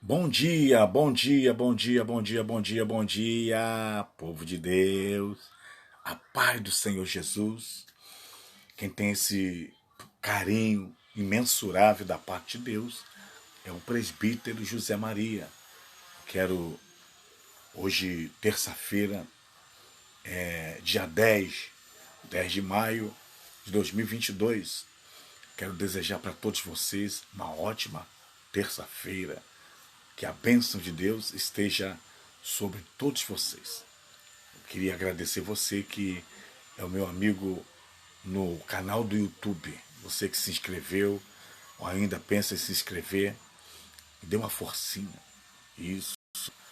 Bom dia, bom dia, bom dia, bom dia, bom dia, bom dia, povo de Deus, a paz do Senhor Jesus. Quem tem esse carinho imensurável da parte de Deus é o presbítero José Maria. Quero, hoje, terça-feira, dia 10 de maio de 2022, quero desejar para todos vocês uma ótima terça-feira. Que a bênção de Deus esteja sobre todos vocês. Eu queria agradecer você que é o meu amigo no canal do YouTube. Você que se inscreveu ou ainda pensa em se inscrever, me dê uma forcinha. Isso.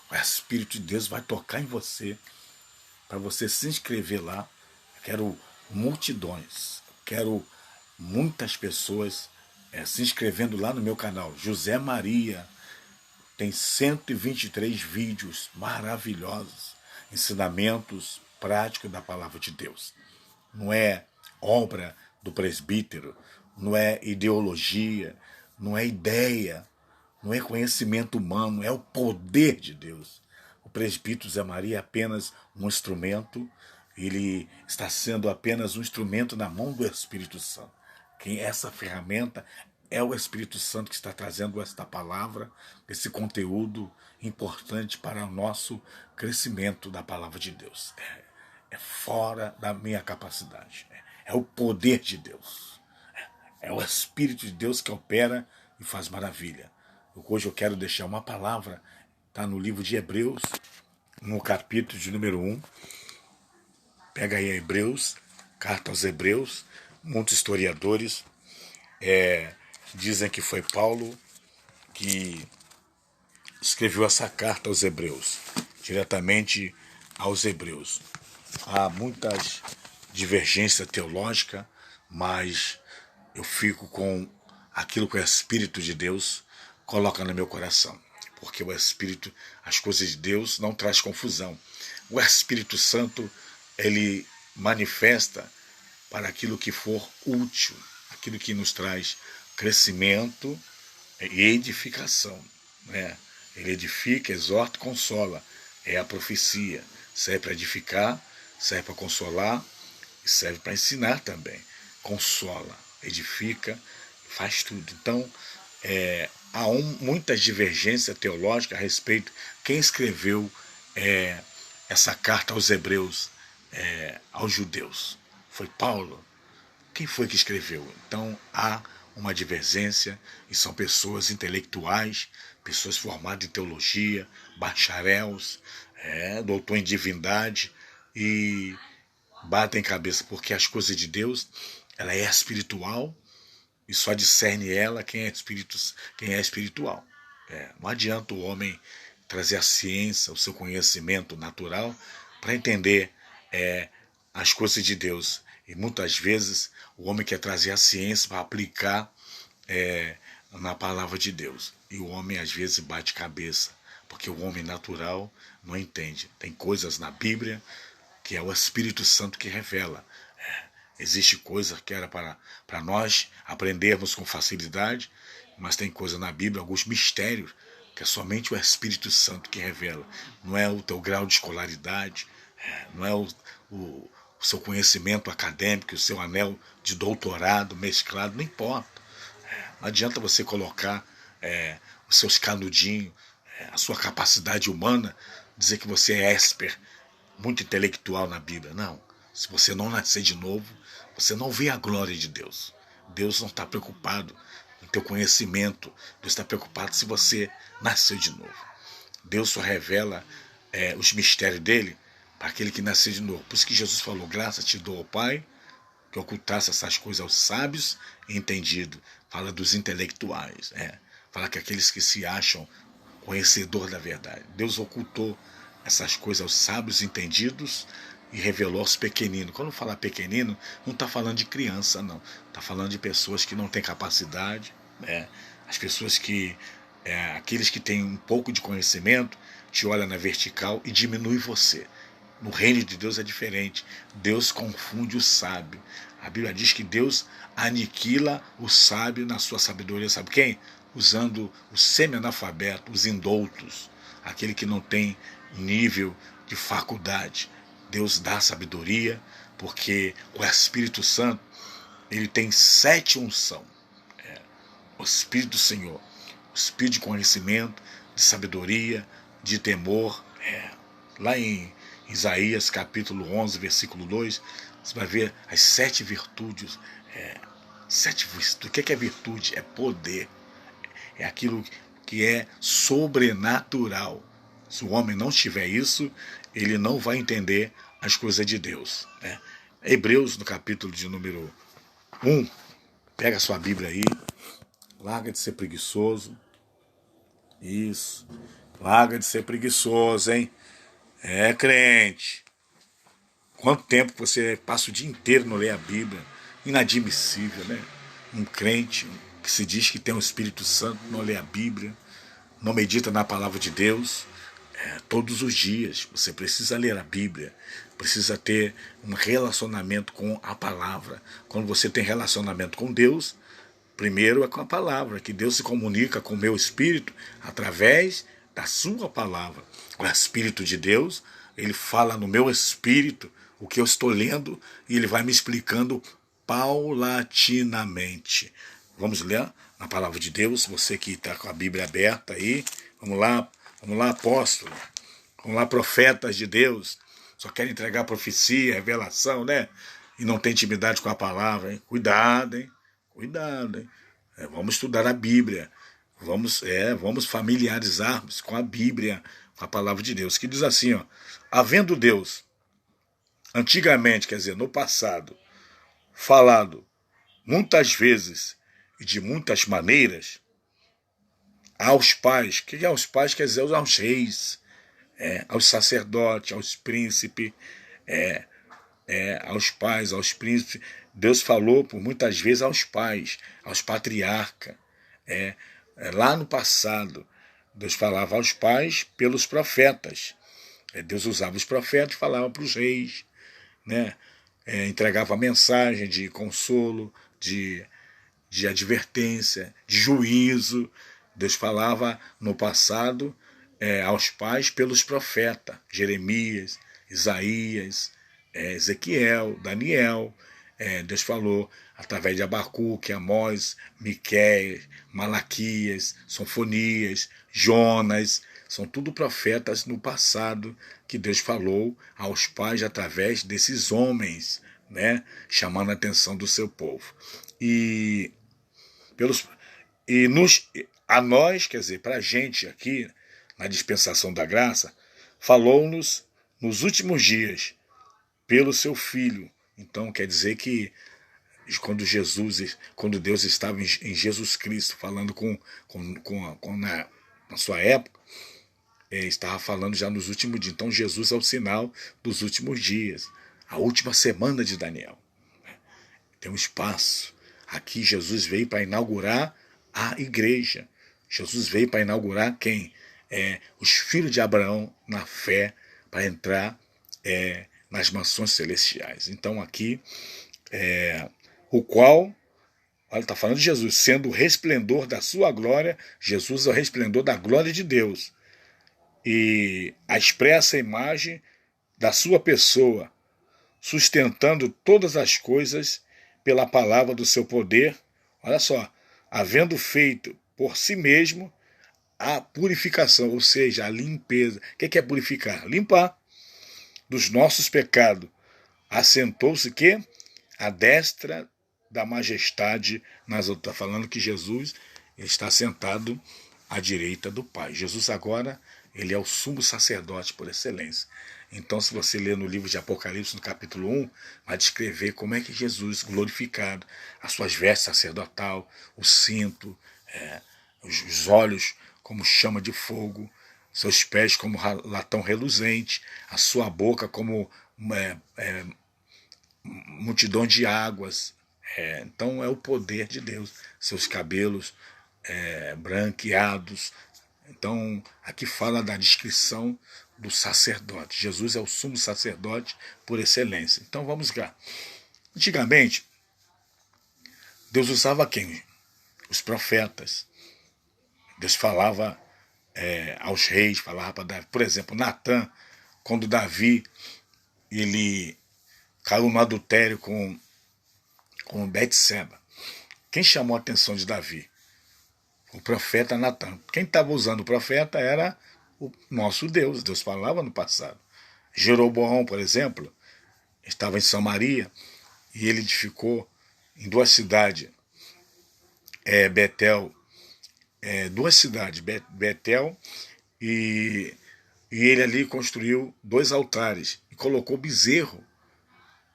O Espírito de Deus vai tocar em você para você se inscrever lá. Eu quero multidões. Eu quero muitas pessoas se inscrevendo lá no meu canal. José Maria. Tem 123 vídeos maravilhosos, ensinamentos práticos da palavra de Deus. Não é obra do presbítero, não é ideologia, não é ideia, não é conhecimento humano, é o poder de Deus. O presbítero Zé Maria é apenas um instrumento, ele está sendo apenas um instrumento na mão do Espírito Santo. Quem essa ferramenta é o Espírito Santo que está trazendo esta palavra, esse conteúdo importante para o nosso crescimento da palavra de Deus. É fora da minha capacidade. É o poder de Deus. É o Espírito de Deus que opera e faz maravilha. Hoje eu quero deixar uma palavra, está no livro de Hebreus, no capítulo de número 1. Pega aí Hebreus, carta aos Hebreus. Muitos historiadores dizem que foi Paulo que escreveu essa carta aos Hebreus, diretamente aos Hebreus. Há muitas divergências teológicas, mas eu fico com aquilo que o Espírito de Deus coloca no meu coração. Porque o Espírito, as coisas de Deus não traz confusão. O Espírito Santo, ele manifesta para aquilo que for útil, aquilo que nos traz crescimento e edificação. Né? Ele edifica, exorta e consola. É a profecia. Serve para edificar, serve para consolar e serve para ensinar também. Consola, edifica, faz tudo. Então, há muitas divergências teológicas a respeito de quem escreveu essa carta aos Hebreus, aos judeus. Foi Paulo? Quem foi que escreveu? Então há uma divergência e são pessoas intelectuais, pessoas formadas em teologia, bacharéus, doutor em divindade e batem cabeça porque as coisas de Deus ela é espiritual e só discerne ela quem é espiritual. Não adianta o homem trazer a ciência, o seu conhecimento natural para entender as coisas de Deus. E muitas vezes o homem quer trazer a ciência para aplicar na palavra de Deus. E o homem às vezes bate cabeça, porque o homem natural não entende. Tem coisas na Bíblia que é o Espírito Santo que revela. Existe coisa que era para nós aprendermos com facilidade, mas tem coisa na Bíblia, alguns mistérios, que é somente o Espírito Santo que revela. Não é o teu grau de escolaridade, não é o seu conhecimento acadêmico, o seu anel de doutorado mesclado, não importa. Não adianta você colocar os seus canudinhos, a sua capacidade humana, dizer que você é expert, muito intelectual na Bíblia. Não. Se você não nascer de novo, você não vê a glória de Deus. Deus não está preocupado com o teu conhecimento. Deus está preocupado se você nasceu de novo. Deus só revela os mistérios dele para aquele que nasceu de novo. Por isso que Jesus falou, graça te dou ao Pai, que ocultasse essas coisas aos sábios e entendidos. Fala dos intelectuais. Fala que aqueles que se acham conhecedor da verdade. Deus ocultou essas coisas aos sábios entendidos e revelou aos pequeninos. Quando fala pequenino, não está falando de criança, não. Está falando de pessoas que não têm capacidade. As pessoas que, aqueles que têm um pouco de conhecimento, te olham na vertical e diminui você. No reino de Deus é diferente. Deus confunde o sábio. A Bíblia diz que Deus aniquila o sábio na sua sabedoria. Sabe quem? usando o semi-analfabeto, os indoutos, aquele que não tem nível de faculdade. Deus dá sabedoria, porque o Espírito Santo, ele tem 7 unções. O Espírito do Senhor, o Espírito de conhecimento, de sabedoria, de temor. Lá em Isaías capítulo 11, versículo 2, você vai ver as 7 virtudes. 7 virtudes. O que é virtude? É poder. É aquilo que é sobrenatural. Se o homem não tiver isso, ele não vai entender as coisas de Deus. Hebreus, no capítulo de número 1, pega a sua Bíblia aí, larga de ser preguiçoso. Isso. Larga de ser preguiçoso, hein? Crente. Quanto tempo você passa o dia inteiro não lê a Bíblia? Inadmissível, né? Um crente que se diz que tem o Espírito Santo não lê a Bíblia, não medita na palavra de Deus. Todos os dias você precisa ler a Bíblia, precisa ter um relacionamento com a palavra. Quando você tem relacionamento com Deus, primeiro é com a palavra, que Deus se comunica com o meu espírito através da sua palavra. O Espírito de Deus, ele fala no meu espírito o que eu estou lendo e ele vai me explicando paulatinamente. Vamos ler na palavra de Deus, você que está com a Bíblia aberta aí. Vamos lá, apóstolo. Vamos lá, profetas de Deus. Só querem entregar profecia, revelação, né? E não tem intimidade com a palavra, hein? Cuidado, hein? Cuidado, hein? Vamos estudar a Bíblia. Vamos familiarizarmos com a Bíblia, com a palavra de Deus. Que diz assim, ó: havendo Deus, antigamente, quer dizer, no passado, falado muitas vezes e de muitas maneiras aos pais. O que é aos pais? Quer dizer, aos reis, aos sacerdotes, aos príncipes, aos pais, aos príncipes. Deus falou por muitas vezes aos pais, aos patriarcas. Lá no passado, Deus falava aos pais pelos profetas. Deus usava os profetas e falava para os reis, né? Entregava mensagem de consolo, de advertência, de juízo. Deus falava no passado aos pais pelos profetas, Jeremias, Isaías, Ezequiel, Daniel. Deus falou através de Abacuque, Amós, Miqueias, Malaquias, Sofonias, Jonas. São tudo profetas no passado que Deus falou aos pais através desses homens, né, chamando a atenção do seu povo. A nós, quer dizer, para a gente aqui, na dispensação da graça, falou-nos nos últimos dias pelo seu Filho. Então quer dizer que quando Deus estava em Jesus Cristo falando na sua época, estava falando já nos últimos dias. Então Jesus é o sinal dos últimos dias, a última semana de Daniel. Tem um espaço. Aqui Jesus veio para inaugurar a igreja. Jesus veio para inaugurar quem? Os filhos de Abraão na fé, para entrar nas mansões celestiais. Então aqui, o qual, olha, está falando de Jesus, sendo o resplendor da sua glória. Jesus é o resplendor da glória de Deus. E a expressa imagem da sua pessoa, sustentando todas as coisas pela palavra do seu poder. Olha só, havendo feito por si mesmo a purificação, ou seja, a limpeza. O que é purificar? Limpar dos nossos pecados. Assentou-se que a destra da majestade nas outras. Está falando que Jesus está sentado à direita do Pai. Jesus agora, ele é o sumo sacerdote por excelência. Então, se você ler no livro de Apocalipse, no capítulo 1, vai descrever como é que Jesus, glorificado, as suas vestes sacerdotal, o cinto, os olhos como chama de fogo, seus pés como latão reluzente, a sua boca como multidão de águas. Então é o poder de Deus. Seus cabelos branqueados. Então aqui fala da descrição do sacerdote. Jesus é o sumo sacerdote por excelência. Então vamos lá. Antigamente, Deus usava quem? Os profetas. Deus falava aos reis, falava para Davi. Por exemplo, Natã, quando Davi ele caiu no adultério com Betseba. Quem chamou a atenção de Davi? O profeta Natã. Quem estava usando o profeta era o nosso Deus. Deus falava no passado. Jeroboão, por exemplo, estava em Samaria e ele edificou em duas cidades, Betel, duas cidades, Betel, e ele ali construiu dois altares e colocou bezerro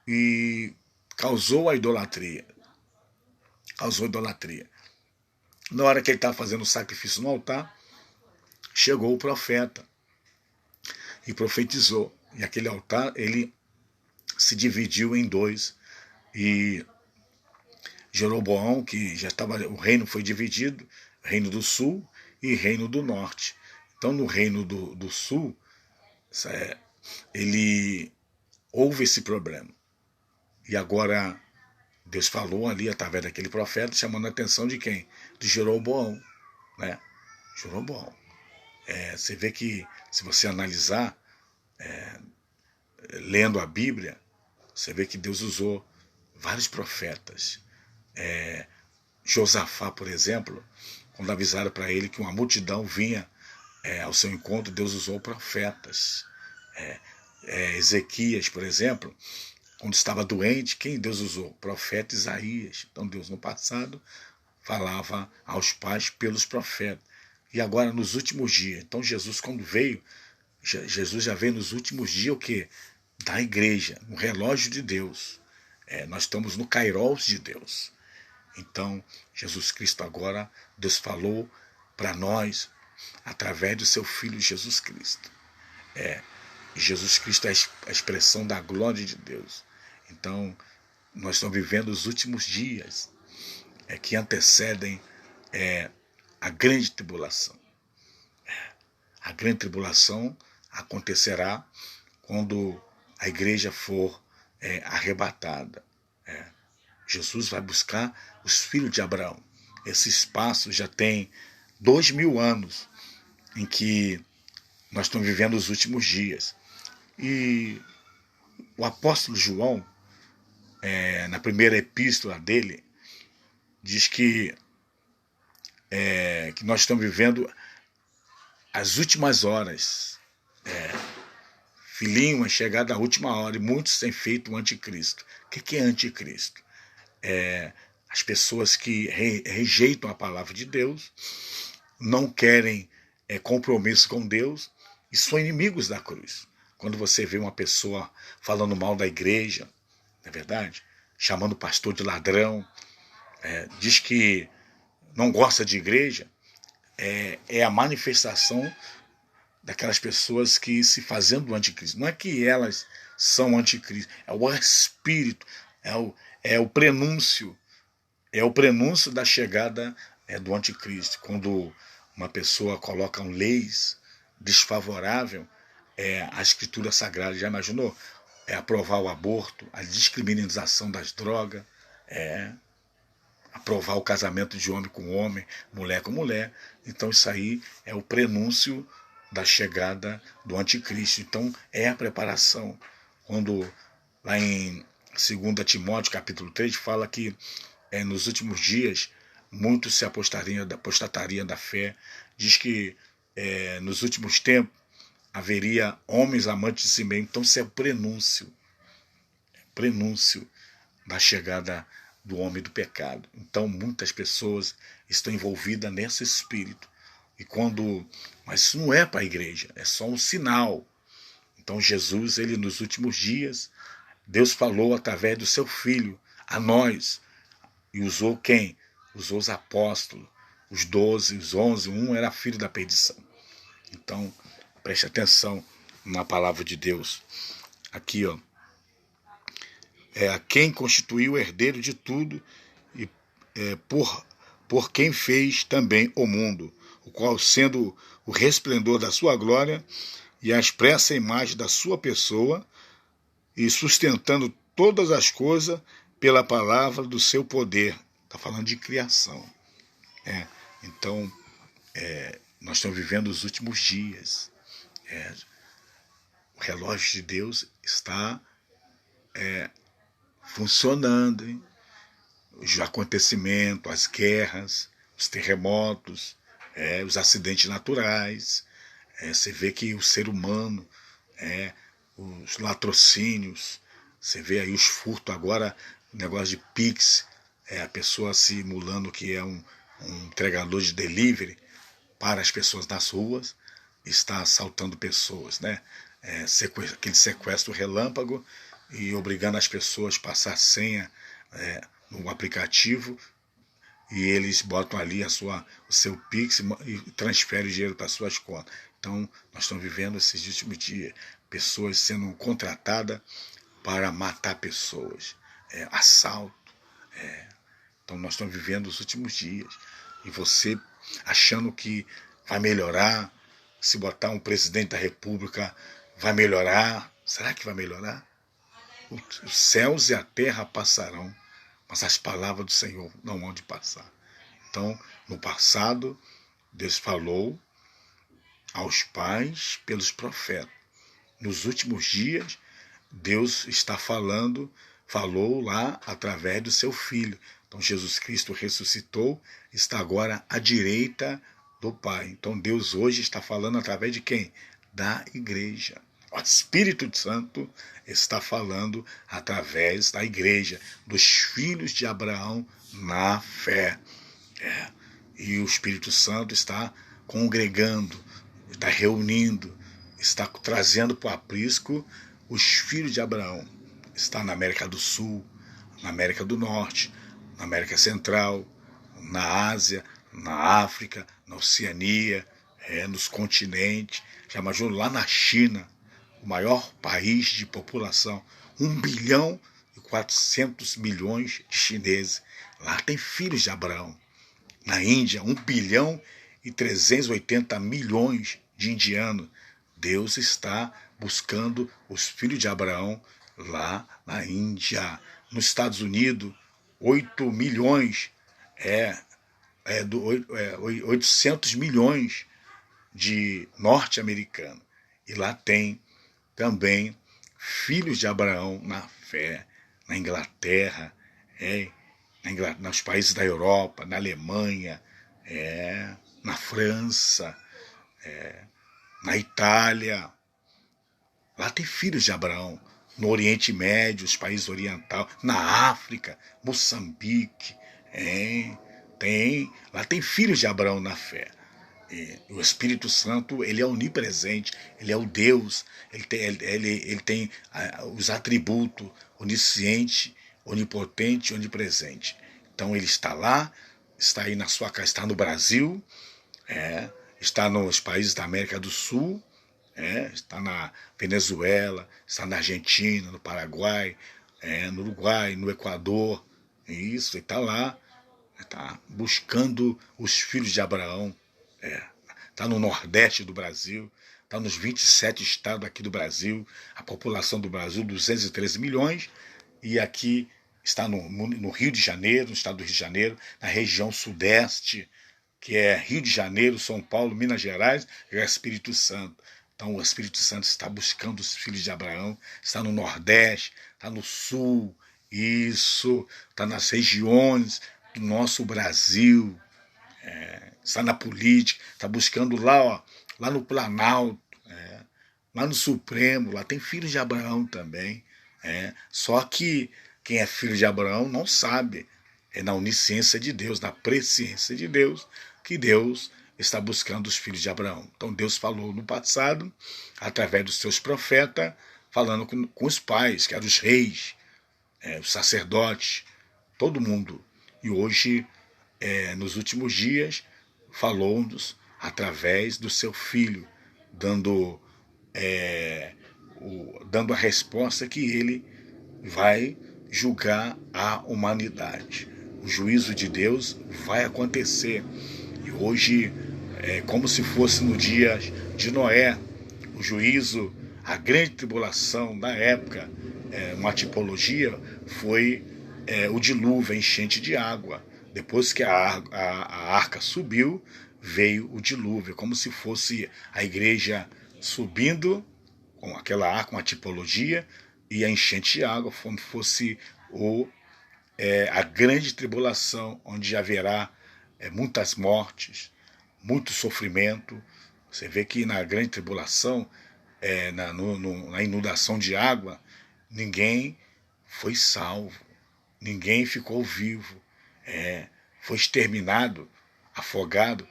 e causou a idolatria. Causou idolatria. Na hora que ele estava fazendo o sacrifício no altar, chegou o profeta e profetizou. E aquele altar, ele se dividiu em dois. E Jeroboão, que já estava, o reino foi dividido, reino do sul e reino do norte. Então, no reino do sul, ele houve esse problema. E agora Deus falou ali através daquele profeta, chamando a atenção de quem? De Jeroboão, né? Jeroboão. Você vê que, se você analisar, lendo a Bíblia, você vê que Deus usou vários profetas. Josafá, por exemplo, quando avisaram para ele que uma multidão vinha ao seu encontro, Deus usou profetas. Ezequias, por exemplo, quando estava doente, quem Deus usou? O profeta Isaías. Então Deus no passado falava aos pais pelos profetas. E agora nos últimos dias. Então Jesus, quando veio, Jesus já veio nos últimos dias o quê? Da igreja, no relógio de Deus. Nós estamos no Kairos de Deus. Então, Jesus Cristo agora, Deus falou para nós através do seu Filho Jesus Cristo. Jesus Cristo é a expressão da glória de Deus. Então, nós estamos vivendo os últimos dias que antecedem a grande tribulação. A grande tribulação acontecerá quando a igreja for arrebatada. Jesus vai buscar os filhos de Abraão. Esse espaço já tem 2000 anos em que nós estamos vivendo os últimos dias. E o apóstolo João, na primeira epístola dele, diz que nós estamos vivendo as últimas horas. Filhinho, é chegada a última hora e muitos têm feito o anticristo. O que é anticristo? As pessoas que rejeitam a palavra de Deus, não querem compromisso com Deus e são inimigos da cruz. Quando você vê uma pessoa falando mal da igreja, não é verdade? Chamando o pastor de ladrão, diz que não gosta de igreja, é a manifestação daquelas pessoas que se fazendo do anticristo. Não é que elas são anticristo, é o espírito, é o prenúncio da chegada do anticristo. Quando uma pessoa coloca leis desfavoráveis à escritura sagrada, já imaginou? Aprovar o aborto, a descriminalização das drogas, aprovar o casamento de homem com homem, mulher com mulher. Então isso aí é o prenúncio da chegada do anticristo. Então é a preparação. Quando lá em 2 Timóteo capítulo 3 fala que nos últimos dias muitos se apostatariam da fé. Diz que nos últimos tempos haveria homens amantes de si mesmo. Então isso é o prenúncio da chegada do homem do pecado. Então muitas pessoas estão envolvidas nesse espírito. Mas isso não é para a igreja, é só um sinal. Então Jesus, ele nos últimos dias, Deus falou através do seu Filho a nós. E usou quem? Usou os apóstolos, os 12, os 11, um era filho da perdição. Então, preste atenção na palavra de Deus. Aqui, a quem constituiu o herdeiro de tudo e por quem fez também o mundo, o qual, sendo o resplendor da sua glória e a expressa imagem da sua pessoa, e sustentando todas as coisas pela palavra do seu poder. Está falando de criação. Então, Nós estamos vivendo os últimos dias. O relógio de Deus está funcionando, hein? Os acontecimentos, as guerras, os terremotos, os acidentes naturais. Você vê que o ser humano, os latrocínios, você vê aí os furtos agora, o negócio de Pix, a pessoa simulando que é um entregador de delivery para as pessoas nas ruas, está assaltando pessoas, né? Aquele sequestro relâmpago e obrigando as pessoas a passar senha no aplicativo, e eles botam ali o seu Pix e transferem o dinheiro para as suas contas. Então, nós estamos vivendo esses últimos dias, pessoas sendo contratadas para matar pessoas, assalto. Então, nós estamos vivendo os últimos dias. E você achando que vai melhorar, se botar um presidente da República, vai melhorar. Será que vai melhorar? Os céus e a terra passarão, mas as palavras do Senhor não vão de passar. Então, no passado, Deus falou aos pais pelos profetas. Nos últimos dias, Deus está falou lá através do seu Filho. Então, Jesus Cristo ressuscitou, está agora à direita do Pai. Então, Deus hoje está falando através de quem? Da igreja. O Espírito Santo está falando através da igreja, dos filhos de Abraão na fé. E o Espírito Santo está congregando, está reunindo, está trazendo para o aprisco os filhos de Abraão. Está na América do Sul, na América do Norte, na América Central, na Ásia, na África, na Oceania, nos continentes. Já imaginou lá na China, o maior país de população, 1,4 bilhão de chineses. Lá tem filhos de Abraão. Na Índia, 1,380 bilhão de indianos. Deus está buscando os filhos de Abraão lá na Índia. Nos Estados Unidos, 8 milhões, 800 milhões de norte-americanos. E lá tem também filhos de Abraão na fé. Na Inglaterra, nos países da Europa, na Alemanha, na França, na Itália. Lá tem filhos de Abraão. No Oriente Médio, os países orientais, na África, Moçambique, lá tem filhos de Abraão na fé. O Espírito Santo, ele é onipresente, ele é o Deus, ele tem os atributos onisciente, onipotente, onipresente. Então ele está lá, está aí na sua casa, está no Brasil, está nos países da América do Sul, está na Venezuela, está na Argentina, no Paraguai, no Uruguai, no Equador. Isso, ele está lá, está buscando os filhos de Abraão. Está no Nordeste do Brasil, está nos 27 estados aqui do Brasil, a população do Brasil, 213 milhões, e aqui está no Rio de Janeiro, no estado do Rio de Janeiro, na região sudeste, que é Rio de Janeiro, São Paulo, Minas Gerais e o Espírito Santo. Então o Espírito Santo está buscando os filhos de Abraão, está no Nordeste, está no Sul, isso, está nas regiões do nosso Brasil, está na política, está buscando lá no Planalto, lá no Supremo, lá tem filhos de Abraão também. Só que quem é filho de Abraão não sabe, na onisciência de Deus, na presciência de Deus, que Deus está buscando os filhos de Abraão. Então Deus falou no passado, através dos seus profetas, falando com os pais, que eram os reis, os sacerdotes, todo mundo. E hoje, nos últimos dias, falou-nos através do seu filho, dando a resposta que ele vai julgar a humanidade. O juízo de Deus vai acontecer. E hoje, como se fosse no dia de Noé, o juízo, a grande tribulação da época, uma tipologia, foi o dilúvio, a enchente de água. Depois que a arca subiu, veio o dilúvio, como se fosse a igreja subindo com aquela arca, uma tipologia, e a enchente de água, como fosse a grande tribulação, onde haverá muitas mortes, muito sofrimento. Você vê que na grande tribulação, na inundação de água, ninguém foi salvo, ninguém ficou vivo, foi exterminado, afogado,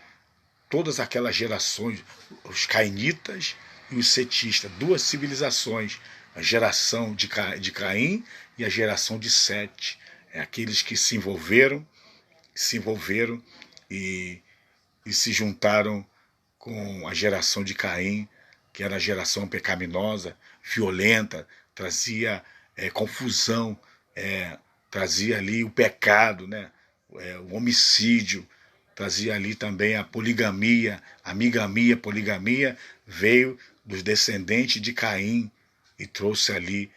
todas aquelas gerações, os cainitas e os setistas, duas civilizações, a geração de Caim e a geração de Sete, aqueles que se envolveram e se juntaram com a geração de Caim, que era a geração pecaminosa, violenta, trazia confusão, trazia ali o pecado, né? O homicídio, trazia ali também a poligamia, poligamia veio dos descendentes de Caim e trouxe ali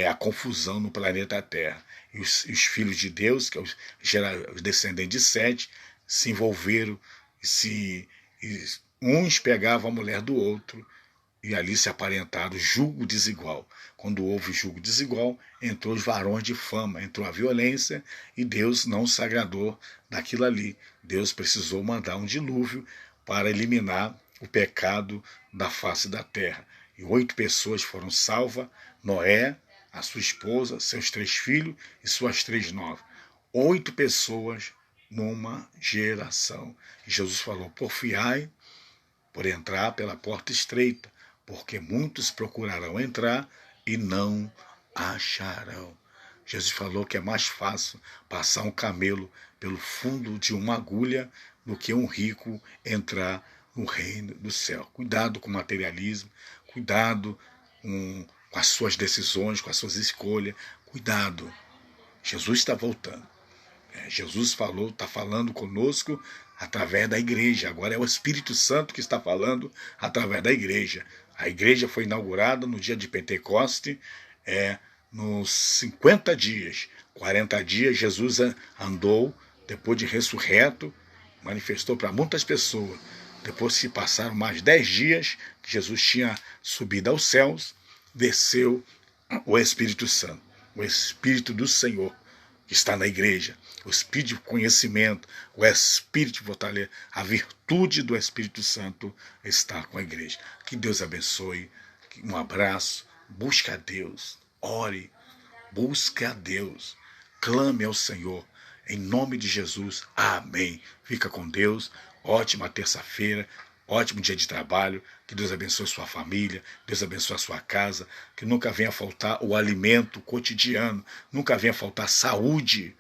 a confusão no planeta Terra. E os filhos de Deus, que é os descendentes de Sete, se envolveram e uns pegavam a mulher do outro e ali se aparentaram, julgo desigual. Quando houve julgo desigual, entrou os varões de fama, entrou a violência e Deus não se agradou daquilo ali. Deus precisou mandar um dilúvio para eliminar o pecado da face da terra. E 8 pessoas foram salvas: Noé, a sua esposa, seus 3 filhos e suas 3 novas. 8 pessoas numa geração. E Jesus falou: porfiai por entrar pela porta estreita, porque muitos procurarão entrar e não acharão. Jesus falou que é mais fácil passar um camelo pelo fundo de uma agulha do que um rico entrar no reino do céu. Cuidado com o materialismo, cuidado com as suas decisões, com as suas escolhas. Cuidado, Jesus está voltando. Jesus está falando conosco através da igreja. Agora é o Espírito Santo que está falando através da igreja. A igreja foi inaugurada no dia de Pentecoste, nos 50 dias. 40 dias Jesus andou, depois de ressurreto, manifestou para muitas pessoas. Depois se passaram mais 10 dias que Jesus tinha subido aos céus, desceu o Espírito Santo, o Espírito do Senhor, que está na igreja, o espírito de conhecimento, o espírito de fortaleza, a virtude do Espírito Santo está com a igreja. Que Deus abençoe, um abraço, busque a Deus, ore, busque a Deus, clame ao Senhor, em nome de Jesus, amém. Fica com Deus, ótima terça-feira, ótimo dia de trabalho, que Deus abençoe sua família, Deus abençoe a sua casa, que nunca venha faltar o alimento cotidiano, nunca venha faltar saúde,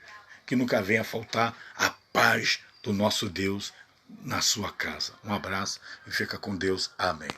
que nunca venha faltar a paz do nosso Deus na sua casa. Um abraço e fica com Deus. Amém.